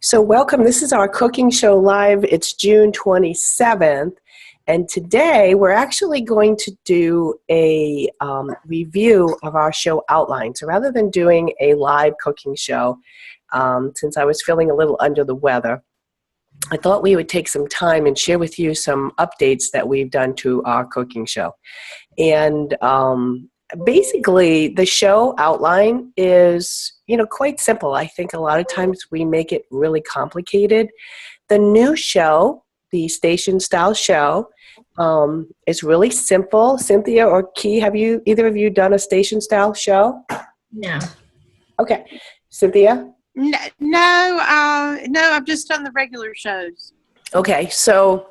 So welcome, this is our cooking show live. It's June 27th, and today we're actually going to do a review of our show outline. So rather than doing a live cooking show, since I was feeling a little under the weather, I thought we would take some time and share with you some updates that we've done to our cooking show. And basically, the show outline is, quite simple. I think a lot of times we make it really complicated. The new show, the station style show, is really simple. Cynthia or Key, have either of you done a station style show? No. Okay. Cynthia? No, I've just done the regular shows. Okay, so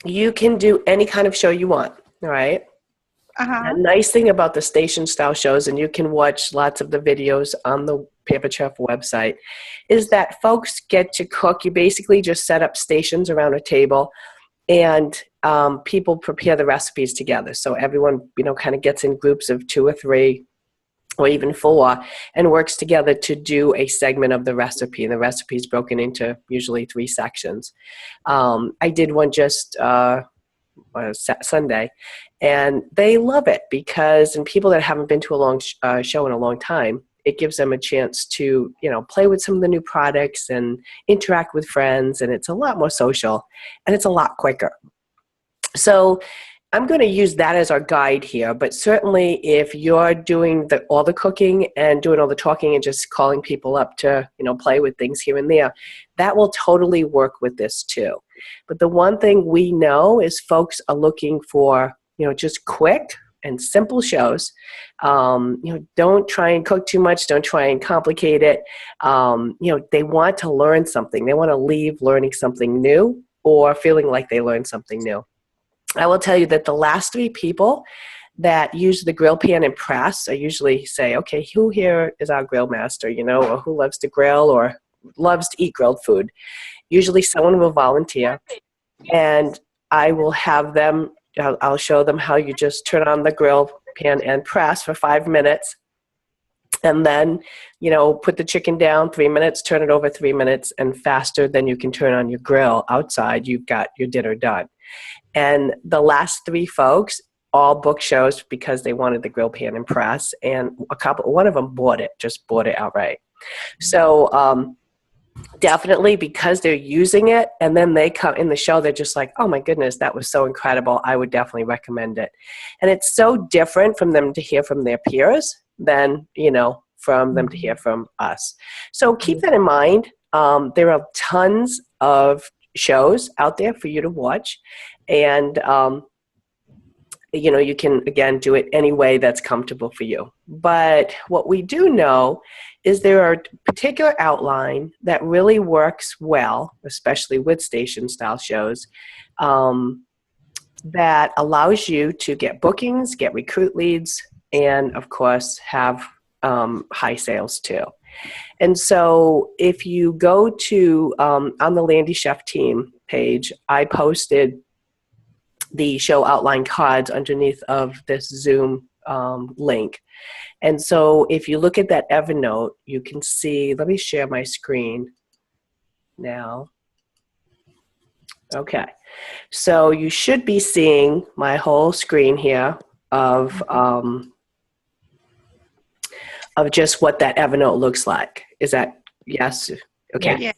you can do any kind of show you want, all right? Uh-huh. The nice thing about the station style shows, and you can watch lots of the videos on the Pampered Chef website, is that folks get to cook. You basically just set up stations around a table, and people prepare the recipes together. So everyone, kind of gets in groups of 2 or 3 or even 4 and works together to do a segment of the recipe. And the recipe is broken into usually 3 sections. I did one just Sunday, and they love it because, and people that haven't been to a long show in a long time, it gives them a chance to, play with some of the new products and interact with friends, and it's a lot more social, and it's a lot quicker. So I'm going to use that as our guide here, but certainly if you're doing all the cooking and doing all the talking and just calling people up to, play with things here and there, that will totally work with this too. But the one thing we know is folks are looking for, just quick and simple shows. Don't try and cook too much. Don't try and complicate it. They want to learn something. They want to leave learning something new or feeling like they learned something new. I will tell you that the last 3 people that use the grill pan and press, I usually say, okay, who here is our grill master, or who loves to grill or loves to eat grilled food? Usually someone will volunteer, and I will have them, I'll show them how you just turn on the grill pan and press for 5 minutes, and then, put the chicken down 3 minutes, turn it over 3 minutes, and faster than you can turn on your grill outside, you've got your dinner done. And the last 3 folks all booked shows because they wanted the grill pan and press, and one of them bought it outright. So definitely, because they're using it, and then they come in the show, they're just like, oh my goodness, that was so incredible. I would definitely recommend it. And it's so different from them to hear from their peers than, from them to hear from us. So keep that in mind. There are tons of shows out there for you to watch, and you can, again, do it any way that's comfortable for you. But what we do know is there are a particular outline that really works well, especially with station style shows, that allows you to get bookings, get recruit leads, and of course have high sales too. And so if you go to, on the Landy Chef team page, I posted the show outline cards underneath of this Zoom link. And so if you look at that Evernote, you can see, let me share my screen now. Okay, so you should be seeing my whole screen here of just what that Evernote looks like. Is that, yes? Okay. Yeah.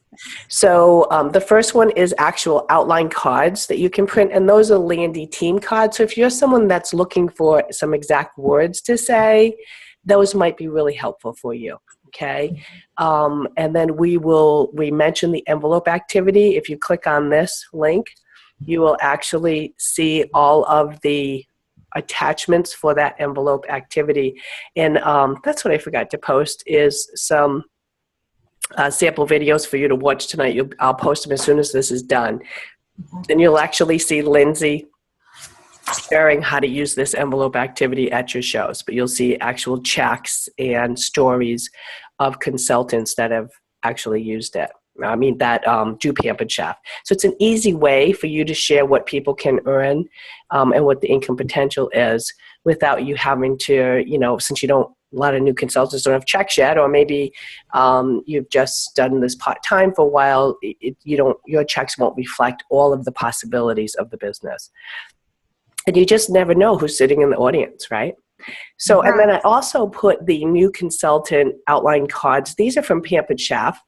So the first one is actual outline cards that you can print, and those are Landy team cards. So if you're someone that's looking for some exact words to say, those might be really helpful for you. Okay. And then we mentioned the envelope activity. If you click on this link, you will actually see all of the attachments for that envelope activity. And that's what I forgot to post is some sample videos for you to watch tonight. I'll post them as soon as this is done. Then you'll actually see Lindsay sharing how to use this envelope activity at your shows. But you'll see actual checks and stories of consultants that have actually used it. That do Pampered Chef. So it's an easy way for you to share what people can earn and what the income potential is without you having to, since you don't lot of new consultants don't have checks yet, or maybe you've just done this part-time for a while, your checks won't reflect all of the possibilities of the business. And you just never know who's sitting in the audience, right? So, and then I also put the new consultant outline cards. These are from Pampered Chef.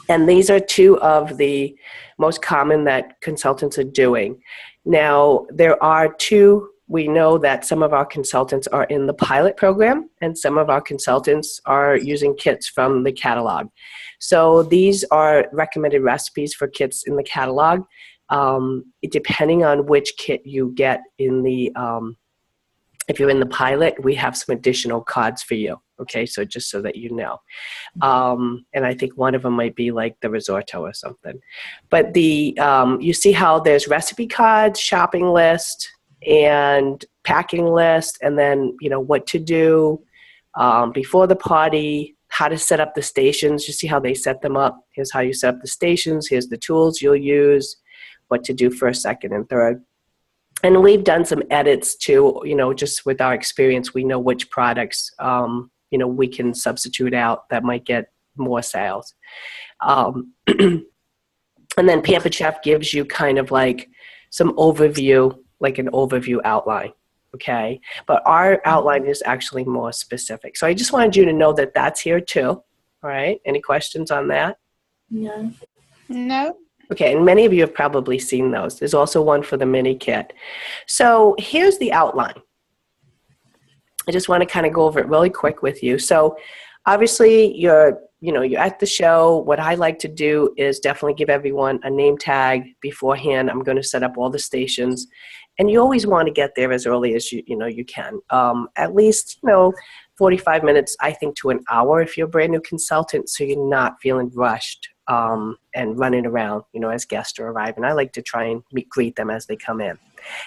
And these are two of the most common that consultants are doing. Now, there are two. We know that some of our consultants are in the pilot program, and some of our consultants are using kits from the catalog. So these are recommended recipes for kits in the catalog. Depending on which kit you get in the if you're in the pilot, we have some additional cards for you. Okay, so just so that you know. And I think one of them might be like the risotto or something. But you see how there's recipe cards, shopping list, and packing list, and then, what to do before the party, how to set up the stations. You see how they set them up. Here's how you set up the stations. Here's the tools you'll use, what to do first, second, and third. And we've done some edits too, just with our experience, we know which products, we can substitute out that might get more sales. And then Pampered Chef gives you kind of like some overview, like an overview outline, okay? But our outline is actually more specific. So I just wanted you to know that that's here too, all right? Any questions on that? No. No. Okay, and many of you have probably seen those. There's also one for the mini kit. So here's the outline. I just want to kind of go over it really quick with you. So obviously you're at the show. What I like to do is definitely give everyone a name tag beforehand. I'm going to set up all the stations. And you always want to get there as early as you can. At least, 45 minutes, I think, to an hour if you're a brand new consultant, so you're not feeling rushed and running around, as guests are arriving. I like to try and greet them as they come in.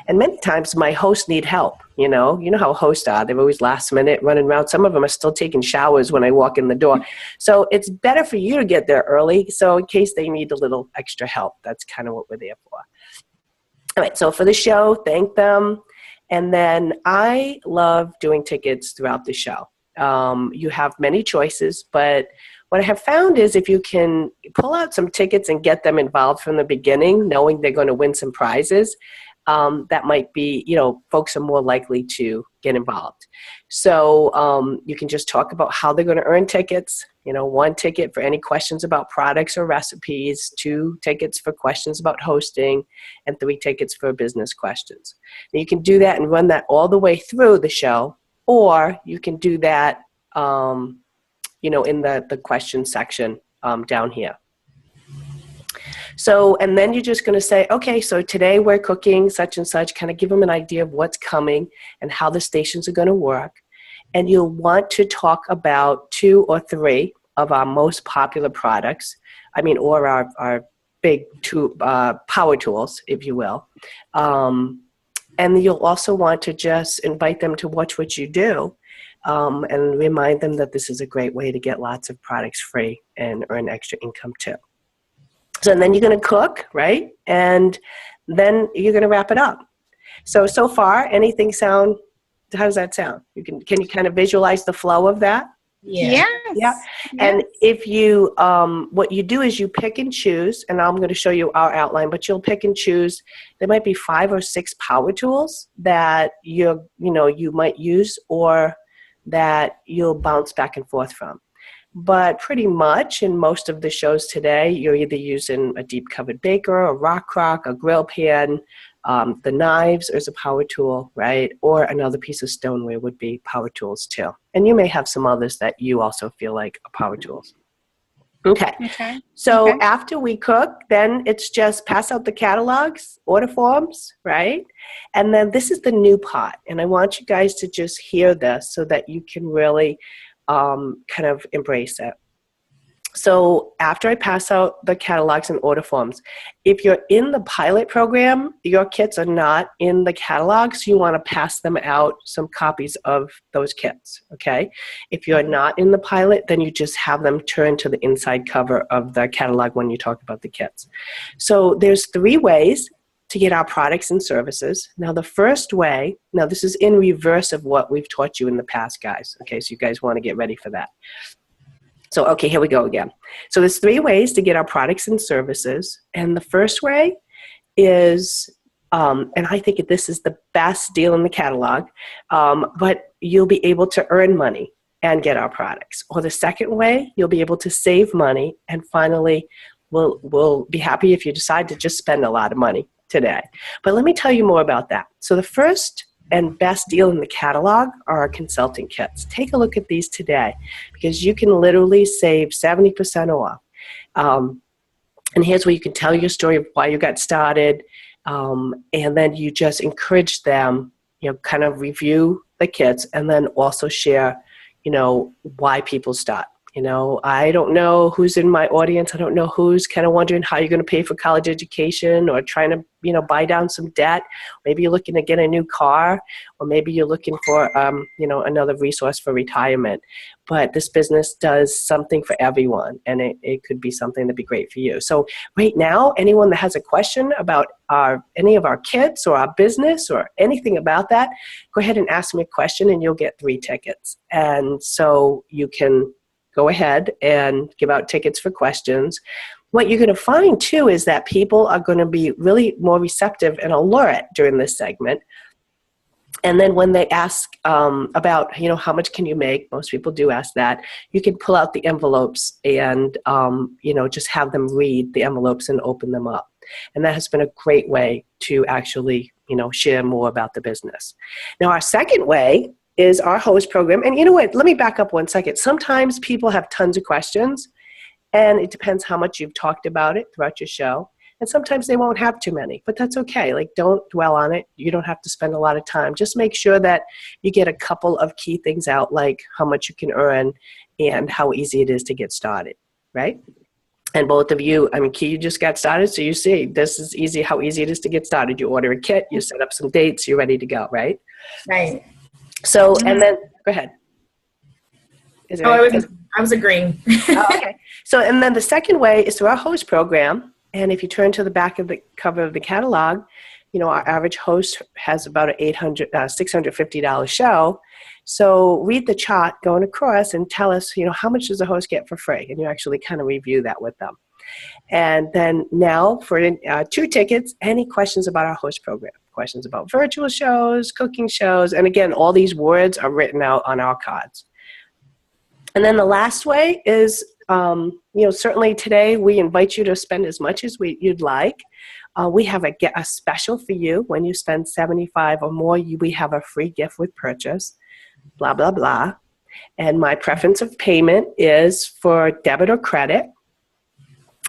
And many times my hosts need help, you know how hosts are. They're always last minute running around. Some of them are still taking showers when I walk in the door. So it's better for you to get there early. So in case they need a little extra help, that's kind of what we're there for. All right, so for the show, thank them. And then I love doing tickets throughout the show. You have many choices, but what I have found is if you can pull out some tickets and get them involved from the beginning, knowing they're going to win some prizes, that might be, folks are more likely to get involved. So you can just talk about how they're going to earn tickets. 1 ticket for any questions about products or recipes, 2 tickets for questions about hosting, and 3 tickets for business questions. Now you can do that and run that all the way through the show, or you can do that, in the question section down here. So, and then you're just going to say, okay, so today we're cooking such and such, kind of give them an idea of what's coming and how the stations are going to work. And you'll want to talk about 2 or 3 of our most popular products, or our big power tools, if you will. And you'll also want to just invite them to watch what you do and remind them that this is a great way to get lots of products free and earn extra income too. So then you're going to cook, right? And then you're going to wrap it up. So far, how does that sound? Can you kind of visualize the flow of that? Yeah. Yeah. And if you, what you do is you pick and choose, and I'm going to show you our outline, but you'll pick and choose. There might be 5 or 6 power tools that you might use or that you'll bounce back and forth from. But pretty much in most of the shows today, you're either using a deep covered baker, a rock crock, a grill pan, the knives is a power tool, right? Or another piece of stoneware would be power tools too. And you may have some others that you also feel like are power tools. Okay. So after we cook, then it's just pass out the catalogs, order forms, right? And then this is the new part. And I want you guys to just hear this so that you can really kind of embrace it. So after I pass out the catalogs and order forms, if you're in the pilot program, your kits are not in the catalogs, you want to pass them out some copies of those kits, okay? If you're not in the pilot, then you just have them turn to the inside cover of the catalog when you talk about the kits. So there's 3 ways to get our products and services. Now, the first way, now this is in reverse of what we've taught you in the past, guys. Okay, so you guys want to get ready for that. So, okay, here we go again. So there's 3 ways to get our products and services. And the first way is, and I think this is the best deal in the catalog, but you'll be able to earn money and get our products. Or the second way, you'll be able to save money. And finally, we'll be happy if you decide to just spend a lot of money today. But let me tell you more about that. So the first and best deal in the catalog are our consulting kits. Take a look at these today because you can literally save 70% off. And here's where you can tell your story of why you got started. And then you just encourage them, kind of review the kits and then also share, why people start. I don't know who's in my audience. I don't know who's kind of wondering how you're going to pay for college education or trying to, buy down some debt. Maybe you're looking to get a new car, or maybe you're looking for, another resource for retirement. But this business does something for everyone, and it could be something that'd be great for you. So right now, anyone that has a question about any of our kits or our business or anything about that, go ahead and ask me a question, and you'll get 3 tickets. And so you can go ahead and give out tickets for questions. What you're going to find, too, is that people are going to be really more receptive and alert during this segment. And then when they ask about, how much can you make, most people do ask that, you can pull out the envelopes and, just have them read the envelopes and open them up. And that has been a great way to actually, share more about the business. Now, our second way is our host program. And you know what? Let me back up 1 second. Sometimes people have tons of questions, and it depends how much you've talked about it throughout your show. And sometimes they won't have too many, but that's okay. Like, don't dwell on it. You don't have to spend a lot of time. Just make sure that you get a couple of key things out, like how much you can earn and how easy it is to get started, right? And both of you, Key, you just got started, so you see, this is easy, how easy it is to get started. You order a kit, you set up some dates, you're ready to go, right? Right. So, and then, go ahead. I was agreeing. Okay. So, and then the second way is through our host program. And if you turn to the back of the cover of the catalog, our average host has about an $650 show. So read the chart going across and tell us, how much does a host get for free? And you actually kind of review that with them. And then now for 2 tickets, any questions about our host program? Questions about virtual shows, cooking shows, and again, all these words are written out on our cards. And then the last way is, certainly today we invite you to spend as much as you'd like. We have a special for you. When you spend $75 or more, we have a free gift with purchase, blah, blah, blah. And my preference of payment is for debit or credit.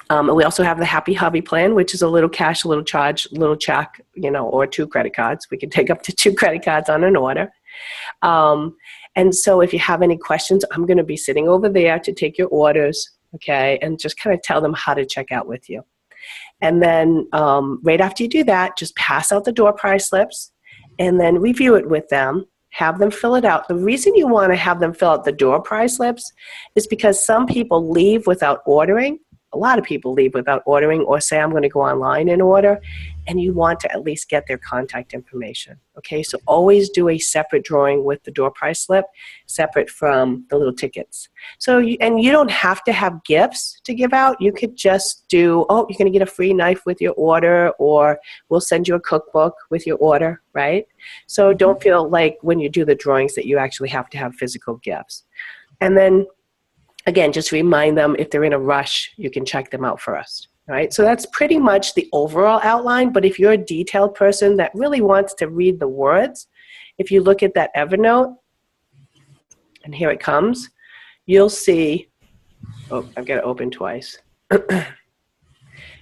We also have the Happy Hubby plan, which is a little cash, a little charge, a little check, or 2 credit cards. We can take up to 2 credit cards on an order. And so if you have any questions, I'm going to be sitting over there to take your orders, okay, and just kind of tell them how to check out with you. And then right after you do that, just pass out the door prize slips and then review it with them. Have them fill it out. The reason you want to have them fill out the door prize slips is because some people leave without ordering. A lot of people leave without ordering or say, I'm going to go online and order, and you want to at least get their contact information. Okay, so always do a separate drawing with the door prize slip, separate from the little tickets. So, you don't have to have gifts to give out. You could just do, you're going to get a free knife with your order, or we'll send you a cookbook with your order, right? So don't feel like when you do the drawings that you actually have to have physical gifts. And then again, just remind them if they're in a rush, you can check them out first. All right, so that's pretty much the overall outline. But if you're a detailed person that really wants to read the words, if you look at that Evernote, and here it comes, you'll see, I've got to open twice.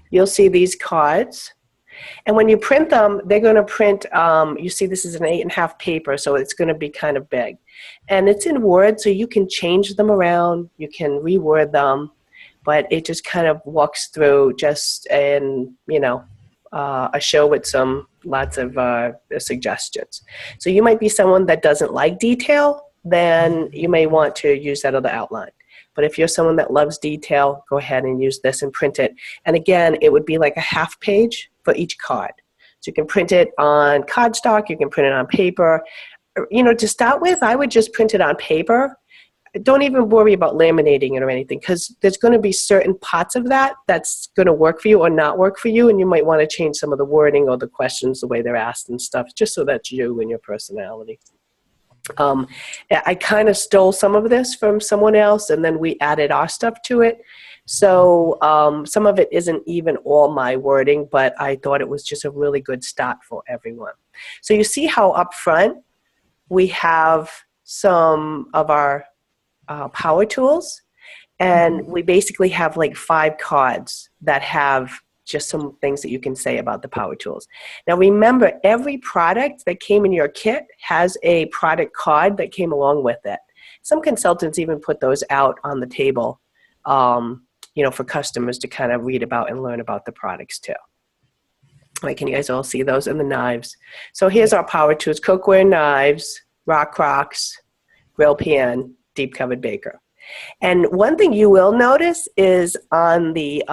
You'll see these cards. And when you print them, they're going to print, you see this is an 8.5 paper, so it's going to be kind of big. And it's in Word, so you can change them around, you can reword them, but it just kind of walks through just a show with lots of suggestions. So you might be someone that doesn't like detail, then you may want to use that other outline. But if you're someone that loves detail, go ahead and use this and print it. And again, it would be like a half page for each card. So you can print it on cardstock, you can print it on paper. You know, to start with, I would just print it on paper. Don't even worry about laminating it or anything, because there's going to be certain parts of that that's going to work for you or not work for you, and you might want to change some of the wording or the questions, the way they're asked and stuff, just so that's you and your personality. I kind of stole some of this from someone else, and then we added our stuff to it. So some of it isn't even all my wording, but I thought it was just a really good start for everyone. So you see how up front we have some of our power tools, and we basically have like 5 cards that have just some things that you can say about the power tools. Now remember, every product that came in your kit has a product card that came along with it. Some consultants even put those out on the table, you know, for customers to kind of read about and learn about the products too. All right, can you guys all see those? And the knives. So here's our power tools: cookware, knives, rock crocks, grill pan, deep covered baker. And one thing you will notice is on the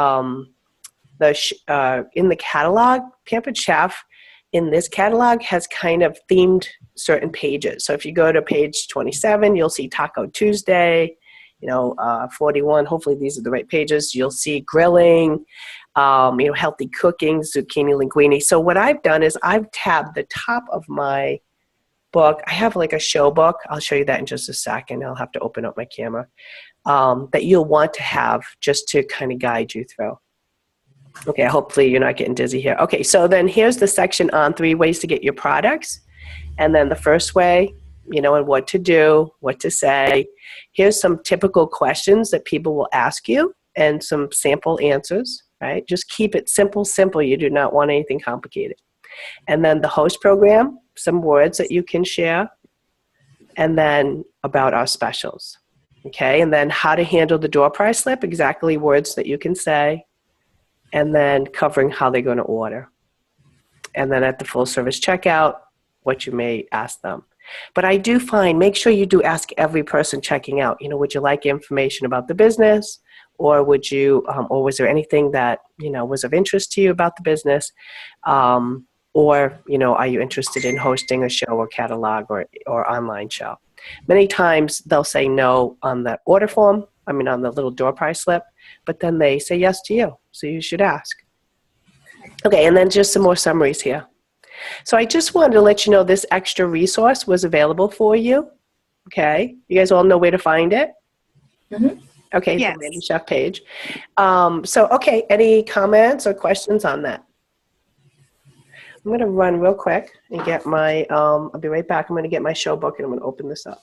in the catalog, Pampered Chef in this catalog has kind of themed certain pages. So if you go to page 27, you'll see Taco Tuesday, you know, 41, hopefully these are the right pages. You'll see grilling, you know, healthy cooking, zucchini linguine. So what I've done is I've tabbed the top of my book. I have like a show book. I'll show you that in just a second. I'll have to open up my camera, that you'll want to have just to kind of guide you through. Okay, hopefully you're not getting dizzy here. Okay, so then here's the section on 3 ways to get your products. And then the first way, you know, and what to do, what to say. Here's some typical questions that people will ask you and some sample answers, right? Just keep it simple, simple. You do not want anything complicated. And then the host program, some words that you can share. And then about our specials. Okay, and then how to handle the door prize slip, exactly words that you can say. And then covering how they're going to order. And then at the full service checkout, what you may ask them. But I do find, make sure you do ask every person checking out, you know, would you like information about the business? Or would you, or was there anything that, you know, was of interest to you about the business? Or, you know, are you interested in hosting a show or catalog or online show? Many times they'll say no on the order form, I mean on the little door prize slip, but then they say yes to you, so you should ask. Okay, and then just some more summaries here. So I just wanted to let you know this extra resource was available for you. Okay, you guys all know where to find it? Mm-hmm. Okay, Yes. the Randy Chef page. So, okay, any comments or questions on that? I'm going to run real quick and get my, I'll be right back. I'm going to get my show book and I'm going to open this up.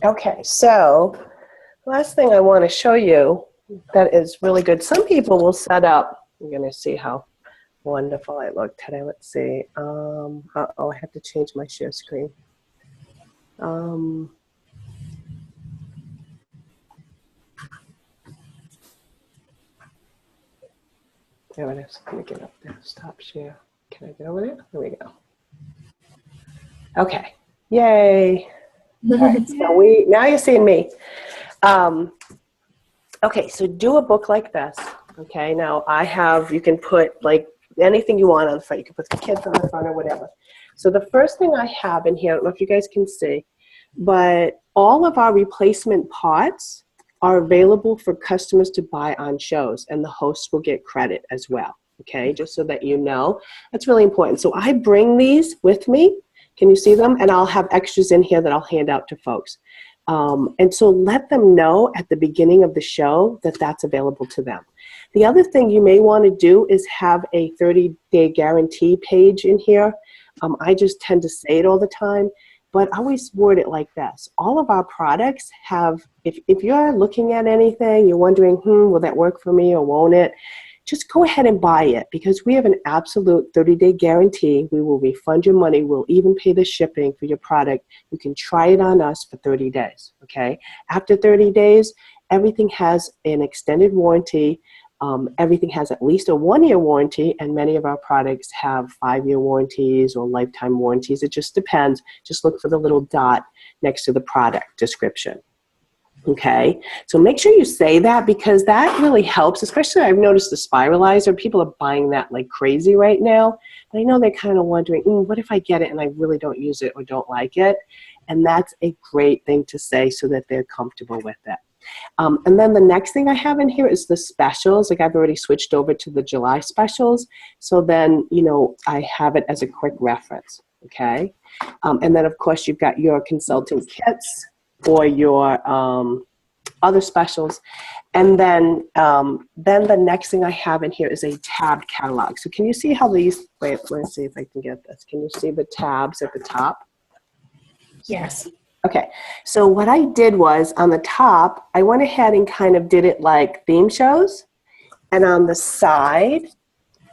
Okay, so last thing I want to show you that is really good. Some people will set up, you're going to see how wonderful I look today. Let's see. Oh, I have to change my share screen. There it is. Let me get up there. Stop share. Can I get over there? There we go. Okay. Yay. All right, so now you're seeing me. Okay, so do a book like this. Okay, now I have, you can put like anything you want on the front. You can put the kids on the front or whatever. So the first thing I have in here, I don't know if you guys can see, but all of our replacement parts are available for customers to buy on shows, and the hosts will get credit as well. Okay, just so that you know. That's really important. So I bring these with me. Can you see them? And I'll have extras in here that I'll hand out to folks. And so let them know at the beginning of the show that that's available to them. The other thing you may want to do is have a 30-day guarantee page in here. I just tend to say it all the time, but I always word it like this. All of our products have, if you're looking at anything, you're wondering, will that work for me or won't it? Just go ahead and buy it, because we have an absolute 30-day guarantee. We will refund your money. We'll even pay the shipping for your product. You can try it on us for 30 days, okay? After 30 days, everything has an extended warranty. Everything has at least a 1-year warranty, and many of our products have 5-year warranties or lifetime warranties. It just depends. Just look for the little dot next to the product description. Okay, so make sure you say that, because that really helps. Especially, I've noticed the Spiralizer. People are buying that like crazy right now. And I know they're kind of wondering, what if I get it and I really don't use it or don't like it? And that's a great thing to say so that they're comfortable with it. And then the next thing I have in here is the specials. Like, I've already switched over to the July specials. So then, I have it as a quick reference. Okay. And then, of course, you've got your consultant kits or your other specials. And then the next thing I have in here is a tabbed catalog. So can you see how these, wait, let's see if I can get this. Can you see the tabs at the top? Yes. Okay, so what I did was, on the top, I went ahead and kind of did it like theme shows. And on the side,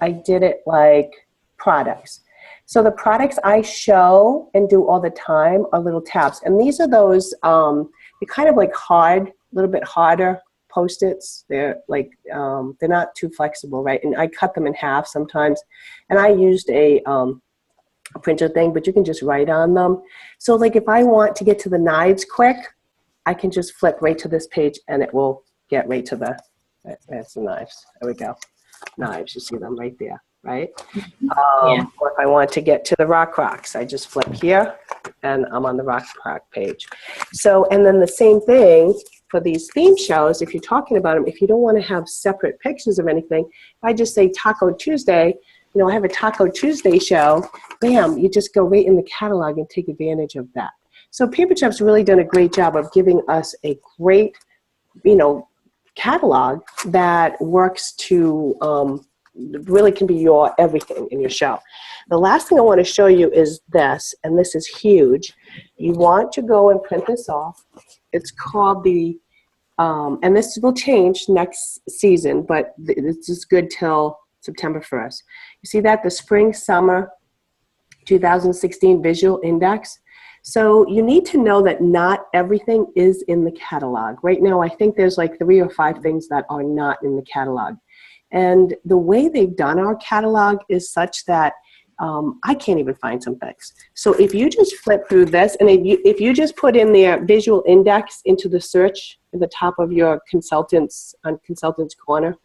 I did it like products. So the products I show and do all the time are little tabs. And these are those, they're kind of like hard, a little bit harder Post-its. They're like, they're not too flexible, right? And I cut them in half sometimes. And I used a printer thing, but you can just write on them. So like, if I want to get to the knives quick, I can just flip right to this page and it will get right to that's the knives. There we go. Knives, you see them right there, right? Yeah. Or if I want to get to the rocks, I just flip here and I'm on the rock page. So, and then the same thing for these theme shows, if you're talking about them, if you don't want to have separate pictures of anything, if I just say Taco Tuesday, I have a Taco Tuesday show, bam, you just go right in the catalog and take advantage of that. So Paper Chef's really done a great job of giving us a great, catalog that works to, really can be your everything in your show. The last thing I want to show you is this, and this is huge. You want to go and print this off. It's called the, and this will change next season, but this is good till September 1st. You see that? The Spring Summer 2016 Visual Index. So you need to know that not everything is in the catalog. Right now, I think there's like 3 or 5 things that are not in the catalog. And the way they've done our catalog is such that I can't even find some things. So if you just flip through this, and if you just put in their visual index into the search at the top of your Consultants, on Consultants Corner,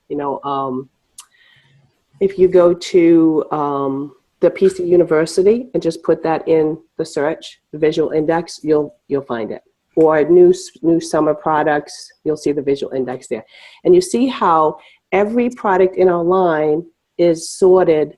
if you go to the PC University and just put that in the search, the visual index, you'll find it. Or new summer products, you'll see the visual index there. And you see how every product in our line is sorted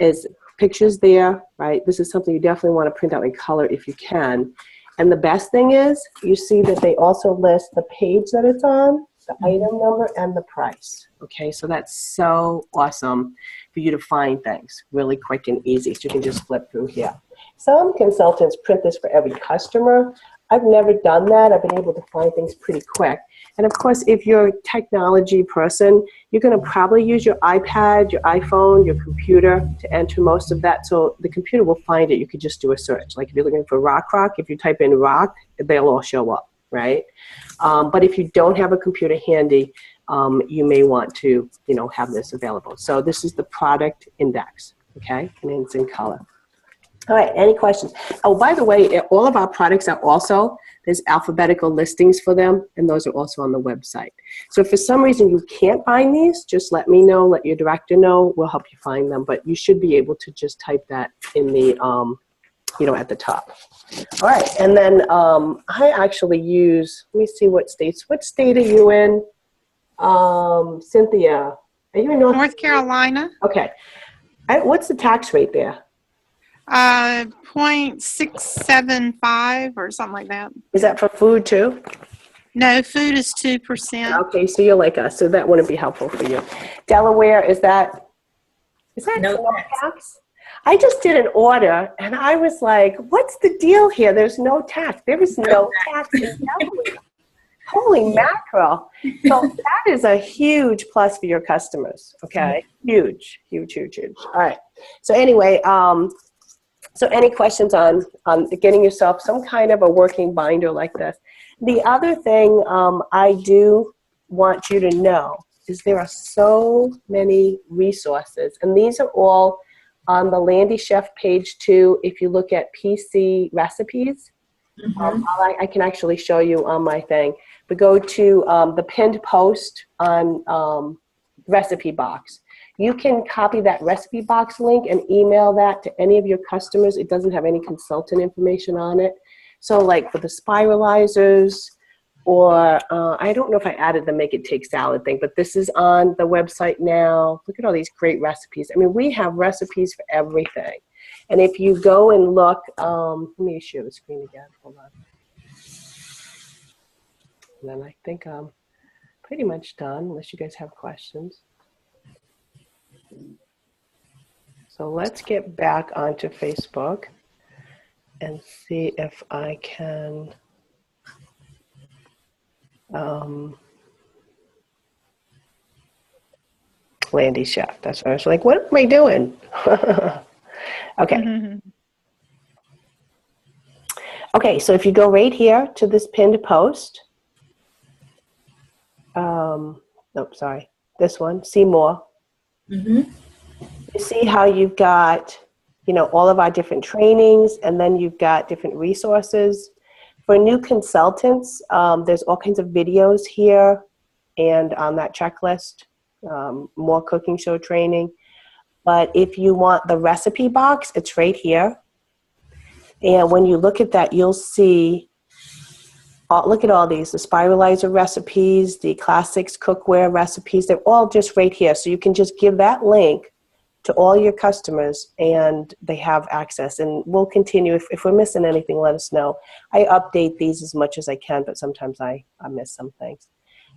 as pictures there, right? This is something you definitely want to print out in color if you can. And the best thing is, you see that they also list the page that it's on, the item number, and the price. Okay, so that's so awesome for you to find things really quick and easy. So you can just flip through here. Some consultants print this for every customer. I've never done that. I've been able to find things pretty quick. And of course, if you're a technology person, you're going to probably use your iPad, your iPhone, your computer to enter most of that. So the computer will find it. You could just do a search. Like if you're looking for rock, if you type in rock, they'll all show up, right? But if you don't have a computer handy, you may want to, have this available. So this is the product index, okay? And it's in color. All right, any questions? Oh, by the way, all of our products are also, there's alphabetical listings for them, and those are also on the website. So if for some reason you can't find these, just let me know, let your director know, we'll help you find them. But you should be able to just type that in the, at the top. All right, and then I actually use, let me see what state are you in? Cynthia, are you in North Carolina. Okay. What's the tax rate there? 0.675 or something like that. Is that for food too? No, food is 2%. Okay, so you're like us, so that wouldn't be helpful for you. Delaware, is that No tax? I just did an order and I was like, what's the deal here? There's no tax. There is no tax in Delaware. Holy mackerel. So that is a huge plus for your customers, okay? Huge, huge, huge, huge. All right. So anyway, So any questions on getting yourself some kind of a working binder like this? The other thing I do want you to know is there are so many resources, and these are all on the Landy Chef page too. If you look at PC recipes, I can actually show you on my thing. But go to the pinned post on recipe box. You can copy that recipe box link and email that to any of your customers. It doesn't have any consultant information on it. So like for the spiralizers, or I don't know if I added the make it take salad thing, but this is on the website now. Look at all these great recipes. I mean, we have recipes for everything. And if you go and look, let me share the screen again. Hold on. And then I think I'm pretty much done, unless you guys have questions. So let's get back onto Facebook and see if I can Landy Chef. That's what I was like, what am I doing? Okay. Okay, so if you go right here to this pinned post, nope, sorry, this one, see more. You see how you've got, all of our different trainings, and then you've got different resources. For new consultants, there's all kinds of videos here and on that checklist, more cooking show training. But if you want the recipe box, it's right here. And when you look at that, you'll see, look at all these, the spiralizer recipes, the classics cookware recipes, they're all just right here. So you can just give that link to all your customers and they have access. And we'll continue. If we're missing anything, let us know. I update these as much as I can, but sometimes I miss some things.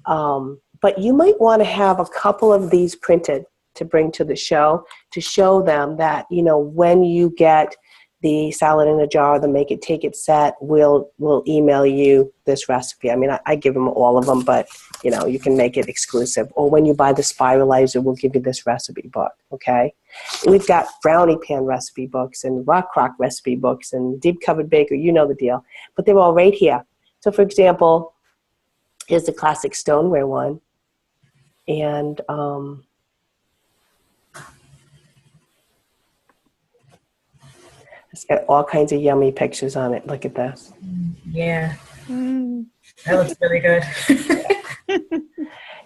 But you might want to have a couple of these printed to bring to the show to show them that, when you get the salad in a jar, the make it take it set, we'll email you this recipe. I mean, I give them all of them, but you can make it exclusive. Or when you buy the spiralizer, we'll give you this recipe book, okay? We've got brownie pan recipe books and rock crock recipe books and deep covered baker, you know the deal. But they're all right here. So for example, here's the classic stoneware one. And it's got all kinds of yummy pictures on it. Look at this. Yeah. That looks really good.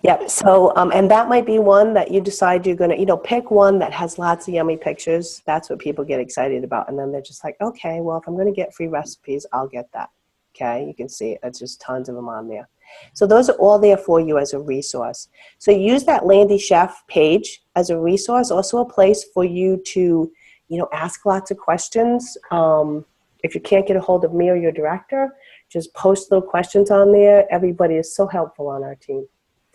Yep. So, and that might be one that you decide you're going to, pick one that has lots of yummy pictures. That's what people get excited about. And then they're just like, okay, well, if I'm going to get free recipes, I'll get that. Okay. You can see it's just tons of them on there. So those are all there for you as a resource. So use that Landy Chef page as a resource, also a place for you to, ask lots of questions. If you can't get a hold of me or your director, just post little questions on there. Everybody is so helpful on our team.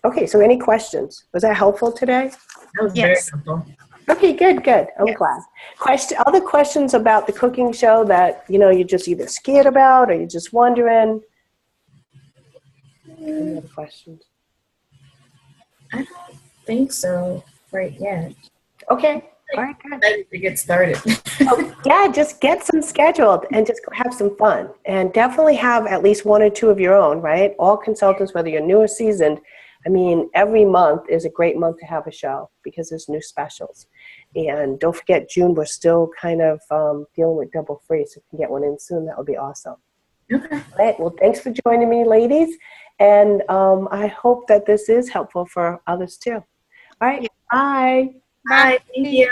Okay, so any questions? Was that helpful today? That was very helpful. Okay, good. I'm glad. Other questions about the cooking show that, you're just either scared about or you're just wondering? Any other questions? I don't think so right yet. Okay. All right, good. Ready to get started. Yeah, just get some scheduled and just go have some fun. And definitely have at least one or two of your own, right? All consultants, whether you're new or seasoned, I mean, every month is a great month to have a show because there's new specials. And don't forget, June, we're still kind of dealing with double free. So if you can get one in soon, that would be awesome. Okay. All right. Well, thanks for joining me, ladies. And I hope that this is helpful for others too. All right. Bye. Bye. Thank you.